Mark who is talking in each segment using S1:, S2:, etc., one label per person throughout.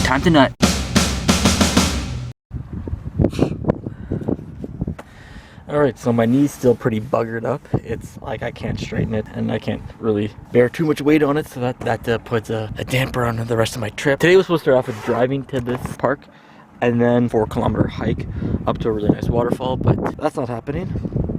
S1: Time to nut. Alright, so my knee's still pretty buggered up. It's like I can't straighten it and I can't really bear too much weight on it, so that puts a damper on the rest of my trip. Today was supposed to start off with driving to this park and then 4-kilometer hike up to a really nice waterfall, but that's not happening.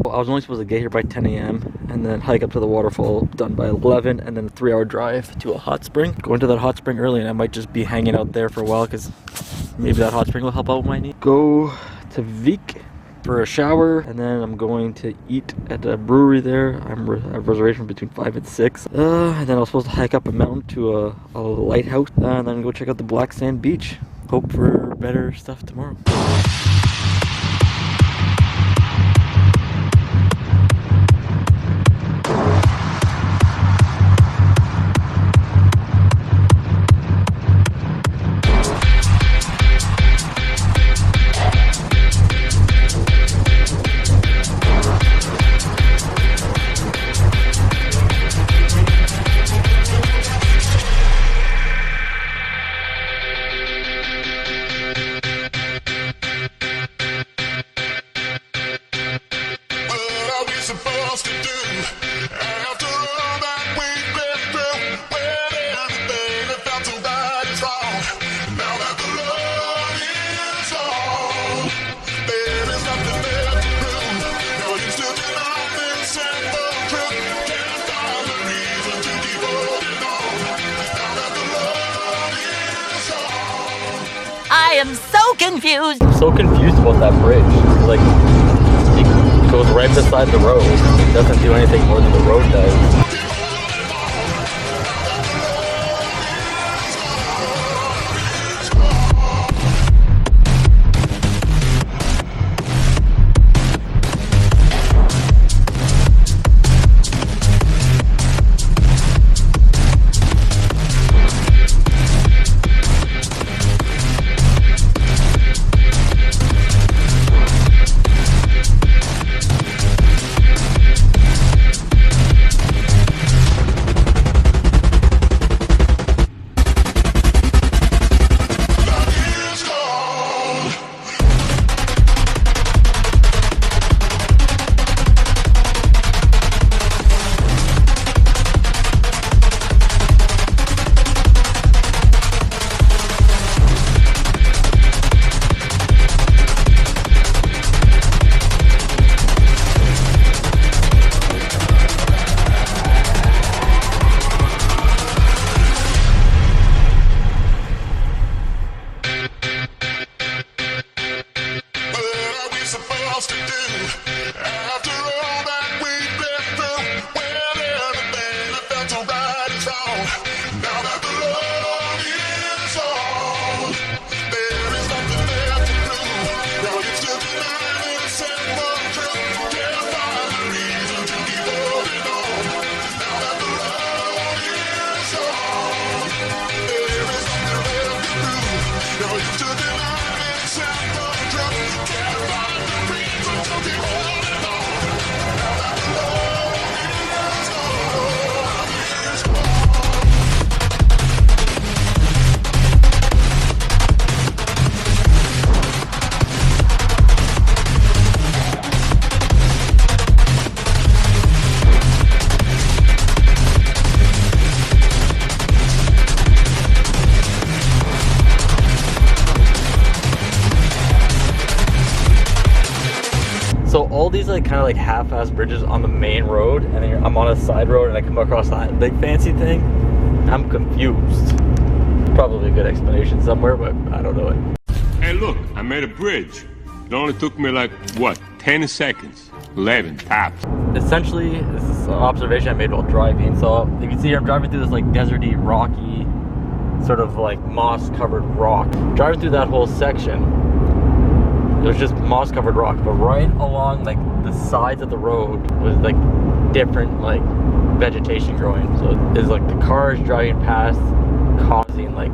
S1: I was only supposed to get here by 10 a.m. and then hike up to the waterfall done by 11, and then a 3-hour drive to a hot spring. Going to that hot spring early, and I might just be hanging out there for a while because maybe that hot spring will help out with my knee. Go to Vik for a shower, and then I'm going to eat at a brewery there. I have a reservation between 5 and 6. And then I was supposed to hike up a mountain to a lighthouse, and then go check out the black sand beach. Hope for better stuff tomorrow.
S2: I am so confused.
S1: I'm so confused about that bridge. Like, it goes right beside the road. It doesn't do anything more than the road does. So all these like kind of like half-ass bridges on the main road, and then I'm on a side road and I come across that big fancy thing. I'm confused. Probably a good explanation somewhere, but I don't know it.
S3: Hey look, I made a bridge. It only took me like, what, 10 seconds? 11 tops.
S1: Essentially, this is an observation I made while driving. So you can see here I'm driving through this like deserty, rocky, sort of like moss-covered rock. Driving through that whole section, it was just moss-covered rock, but right along like the sides of the road was like different like vegetation growing. So it's like the cars driving past causing like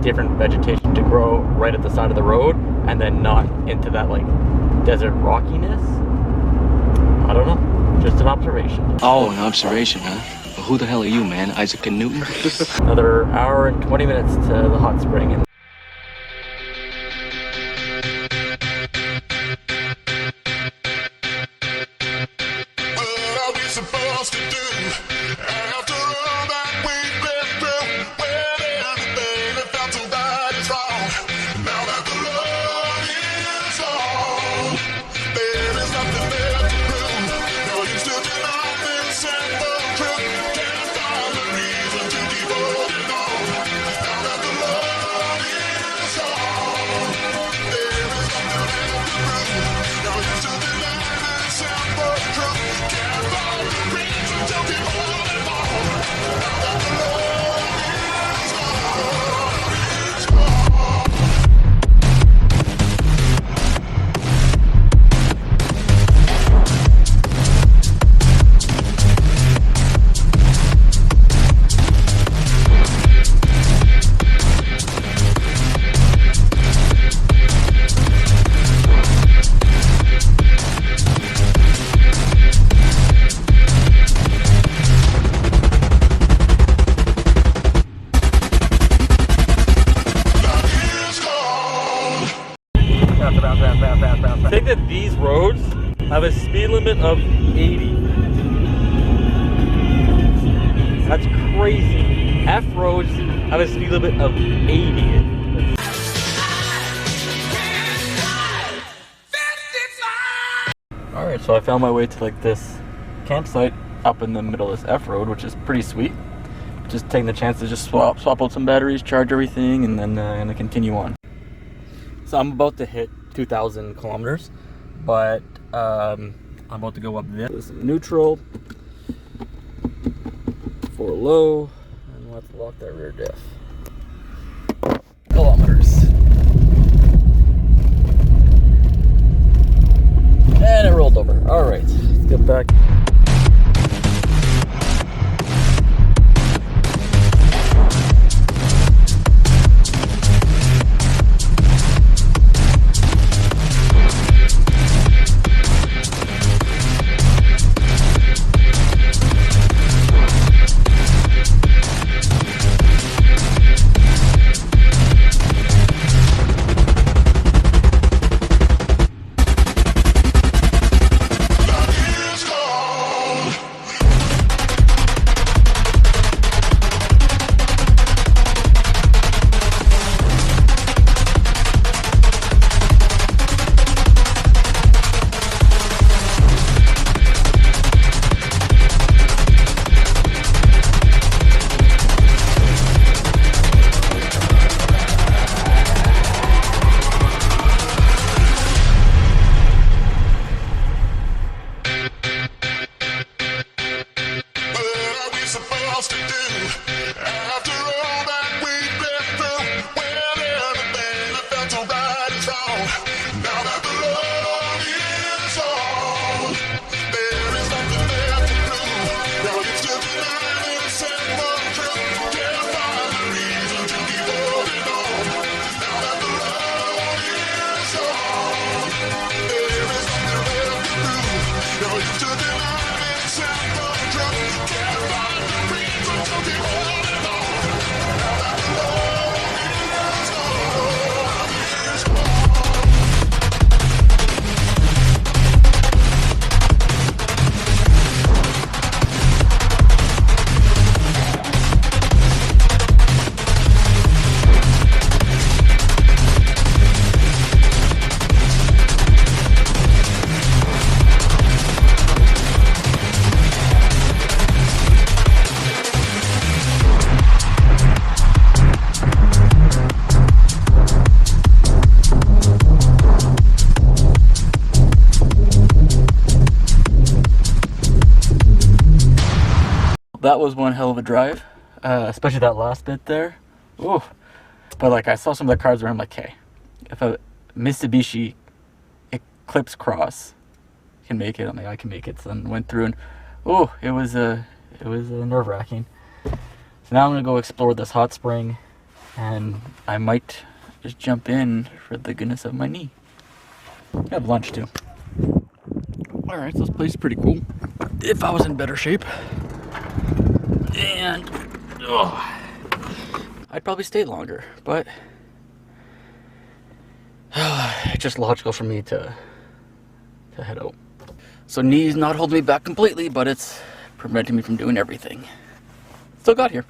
S1: different vegetation to grow right at the side of the road, and then not into that like desert rockiness. I don't know, just an observation.
S4: Oh, an observation, huh? Well, who the hell are you, man? Isaac Newton?
S1: Another hour and 20 minutes to the hot spring. And
S5: supposed to do after all that we've been through? When everything that felt so right is wrong. Now that the road is on, there is nothing left to prove. No use to deny this simple truth. Can't find a reason to keep holding on. Now that the road is on, there is nothing left to prove. No use to deny this simple truth. Can't find a reason to keep holding on. Now that the road is on.
S1: I think that these roads have a speed limit of 80. That's crazy. F roads have a speed limit of 80. Alright, so I found my way to like this campsite up in the middle of this F road, which is pretty sweet. Just taking the chance to just swap out some batteries, charge everything, and then gonna continue on. So I'm about to hit 2,000 kilometers, but I'm about to go up this neutral for low, and let's lock that rear diff. Kilometers. And it rolled over. All right, let's get back. That was one hell of a drive, especially that last bit there. Ooh. But like I saw some of the cars around, like, hey, if a Mitsubishi Eclipse Cross can make it, I'm like, I can make it. So then went through and, oh, it was nerve-wracking. So now I'm gonna go explore this hot spring, and I might just jump in for the goodness of my knee. I have lunch too. All right, so this place is pretty cool. If I was in better shape. And I'd probably stay longer, but it's just logical for me to head out. So knees not holding me back completely, but it's preventing me from doing everything. Still got here.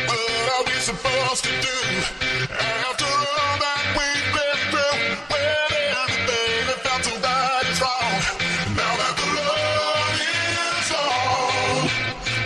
S5: What are we supposed to do after all that we've been through? When everything that felt so right is wrong. Now that the road is long,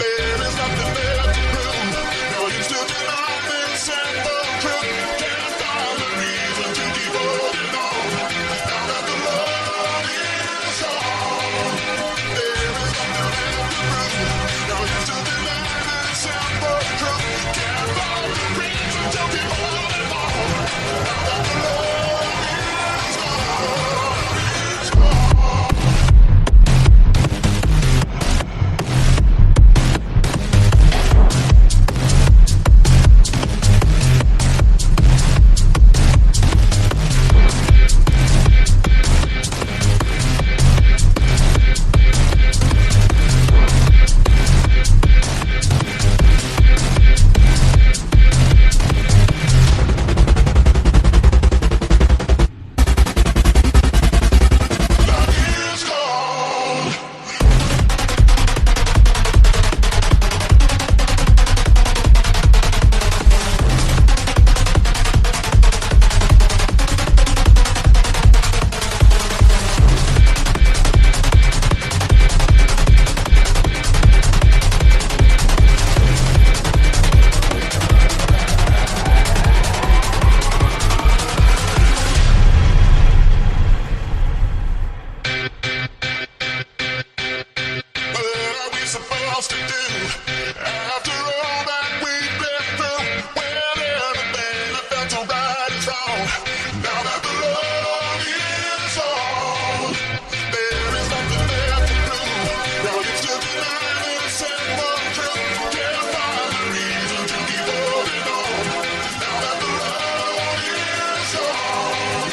S5: there is nothing left to prove. No use to deny this simple truth. Can't find a reason to keep holding on. Now that the road is long, there is nothing left to prove. No use to deny this simple truth. Can't find a reason to keep holding on. Now that the road is long. What are we supposed to do after all that we've been through? When everything that felt so right is wrong. Now that the road is long, there is nothing left to prove. No use to deny this simple truth. Can't find a reason to keep holding on. Now that the road is long,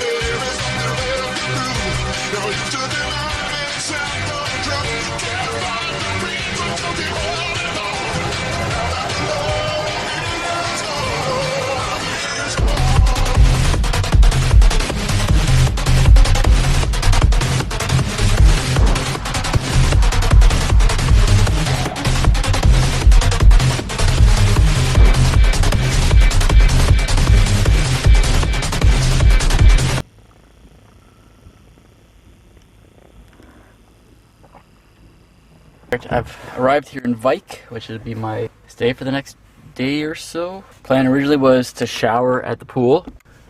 S5: there is nothing left to prove. No use to deny this simple truth. Can't find a reason to keep holding on. Now that the road is long.
S1: I've arrived here in Vike, which would be my stay for the next day or so. Plan originally was to shower at the pool.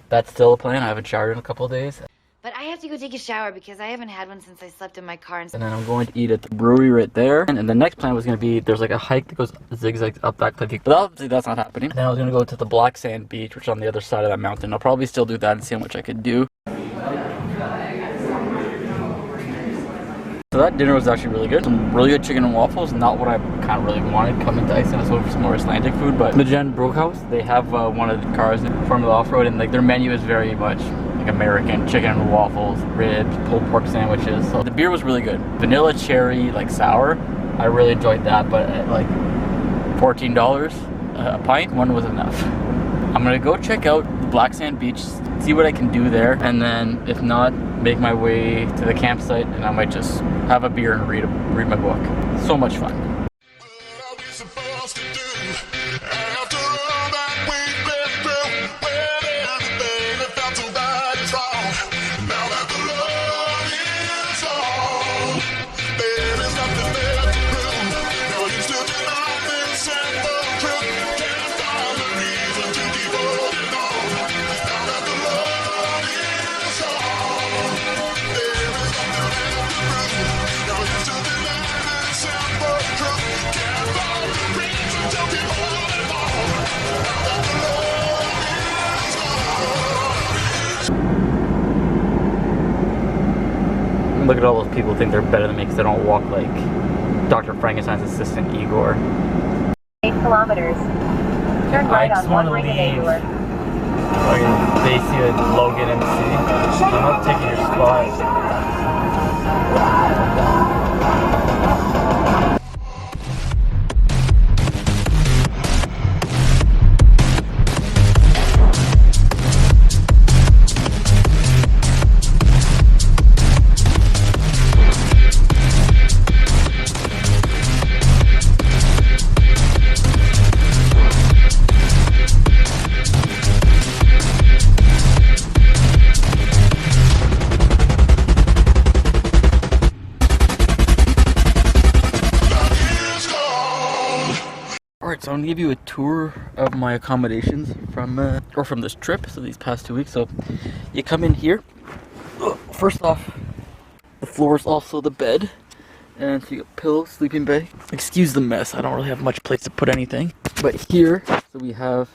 S1: That's still a plan. I haven't showered in a couple of days.
S6: But I have to go take a shower because I haven't had one since I slept in my car.
S1: And then I'm going to eat at the brewery right there. And the next plan was going to be, there's like a hike that goes zigzags up that cliff. But obviously that's not happening. Then I was going to go to the black sand beach, which is on the other side of that mountain. I'll probably still do that and see how much I could do. So that dinner was actually really good. Some really good chicken and waffles. Not what I kind of really wanted coming to Iceland. I was hoping for some more Icelandic food. But the Jen Brookhouse, they have one of the cars in Formula Off-Road. And like their menu is very much like American. Chicken and waffles, ribs, pulled pork sandwiches. So the beer was really good. Vanilla cherry, like sour. I really enjoyed that. But at like $14 a pint, one was enough. I'm going to go check out the Black Sand Beach, see what I can do there. And then if not, make my way to the campsite, and I might just have a beer and read my book. So much fun.
S5: What are we supposed to do after all that we've been through? When everything that felt so right is wrong. Now that the road is long, there is nothing left to prove. No use to deny this simple truth. Can't find a reason to keep holding on. Now that the road is long, there is nothing left to prove. No use to deny this simple truth. Can't find a reason to keep holding on. Now that the road is long.
S1: Look at all those people who think they're better than me because they don't walk like Dr. Frankenstein's assistant Igor.
S7: 8 kilometers. Turn right
S1: I just
S7: on
S1: want
S7: one
S1: to
S7: ring
S1: leave.
S7: enabler.
S1: They see a Logan MC. I'm not taking your spot. Alright, so I'm gonna give you a tour of my accommodations from this trip, so these past 2 weeks. So you come in here. First off, the floor is also the bed. And so you got pillow, sleeping bag. Excuse the mess, I don't really have much place to put anything. But here, so we have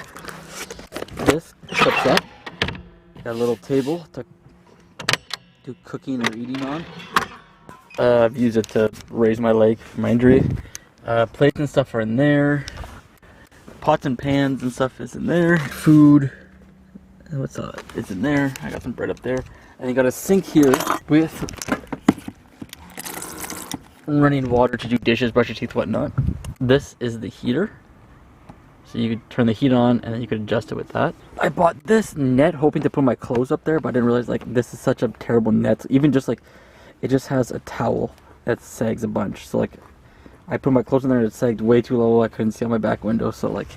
S1: this set. Got a little table to do cooking or eating on. I've used it to raise my leg for my injury. Plates and stuff are in there. Pots and pans and stuff is in there. Food, what's up? It's in there. I got some bread up there. And you got a sink here with running water to do dishes, brush your teeth, whatnot. This is the heater. So you could turn the heat on and then you could adjust it with that. I bought this net hoping to put my clothes up there, but I didn't realize like this is such a terrible net. Even just like, it just has a towel that sags a bunch. So like, I put my clothes in there and it sagged way too low. I couldn't see out my back window. So like,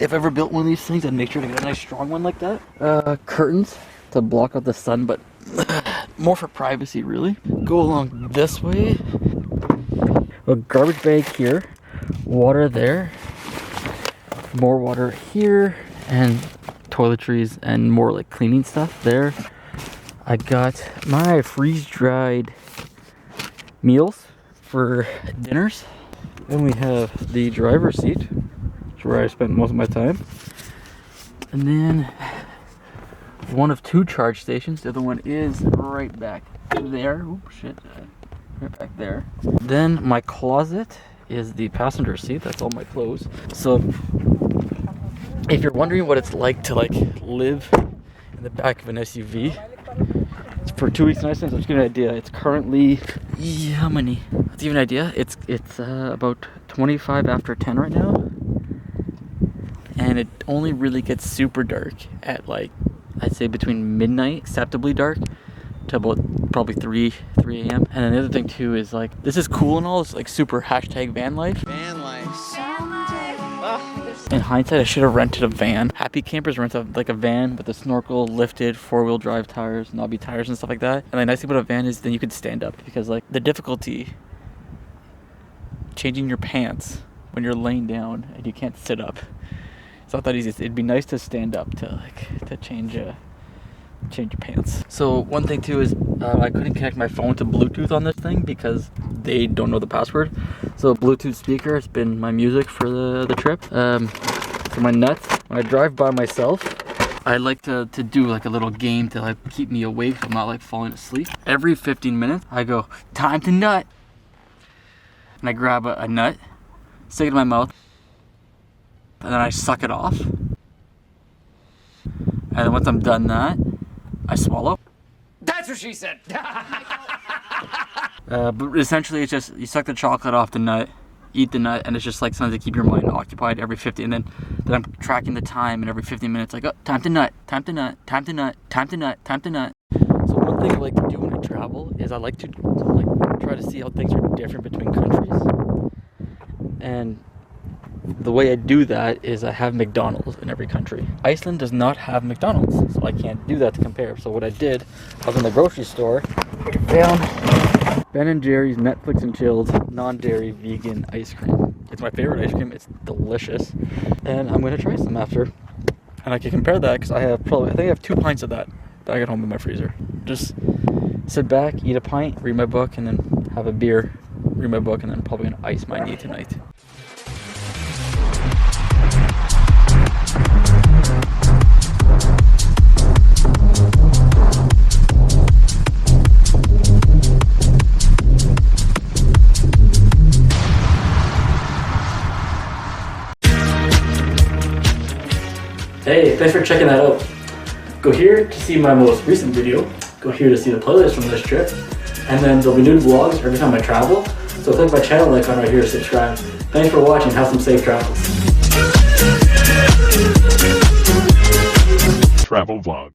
S1: if I ever built one of these things, I'd make sure to get a nice strong one like that. Curtains to block out the sun, but more for privacy really. Go along this way. A garbage bag here, water there, more water here, and toiletries and more like cleaning stuff there. I got my freeze-dried meals for dinners. Then we have the driver's seat, which is where I spent most of my time. And then one of 2 charge stations. The other one is right back there. Oops, shit. Right back there. Then my closet is the passenger seat. That's all my clothes. So if you're wondering what it's like to like live in the back of an SUV, it's for 2 weeks in Iceland. So to give you an idea, it's currently how many? To give you an idea, it's about 25 after 10 right now, and it only really gets super dark at like I'd say between midnight, acceptably dark, to about probably 3 a.m. And then the other thing too is like, this is cool and all, it's like super hashtag van life. Van life. In hindsight, I should have rented a van. Happy Campers rents like a van with a snorkel, lifted, 4-wheel drive tires, knobby tires and stuff like that. And the nice thing about a van is then you can stand up, because like the difficulty changing your pants when you're laying down and you can't sit up. It's not that easy. It'd be nice to stand up to change your pants. So one thing too is I couldn't connect my phone to Bluetooth on this thing because they don't know the password. So Bluetooth speaker has been my music for the trip. For my nuts, when I drive by myself, I like to do like a little game to like keep me awake so I'm not like falling asleep. Every 15 minutes I go, time to nut, and I grab a nut, stick it in my mouth, and then I suck it off. And then once I'm done that, I swallow.
S8: That's what she said.
S1: But essentially it's just, you suck the chocolate off the nut, eat the nut, and it's just like something to keep your mind occupied every 50, and then I'm tracking the time, and every 15 minutes like, oh, time to nut, time to nut, time to nut, time to nut, time to nut. So one thing I like to do when I travel is I like to like try to see how things are different between countries. And the way I do that is I have McDonald's in every country. Iceland does not have McDonald's, so I can't do that to compare. So what I did, I was in the grocery store, found Ben & Jerry's Netflix and Chilled non-dairy vegan ice cream. It's my favorite ice cream. It's delicious, and I'm gonna try some after, and I can compare that because I think I have 2 pints of that I got home in my freezer. Just sit back, eat a pint, read my book, and then have a beer, read my book, and then probably gonna ice my knee tonight. Hey, thanks for checking that out. Go here to see my most recent video. Go here to see the playlist from this trip. And then there'll be new vlogs every time I travel. So click my channel icon right here to subscribe. Thanks for watching. Have some safe travels.
S3: Travel vlog.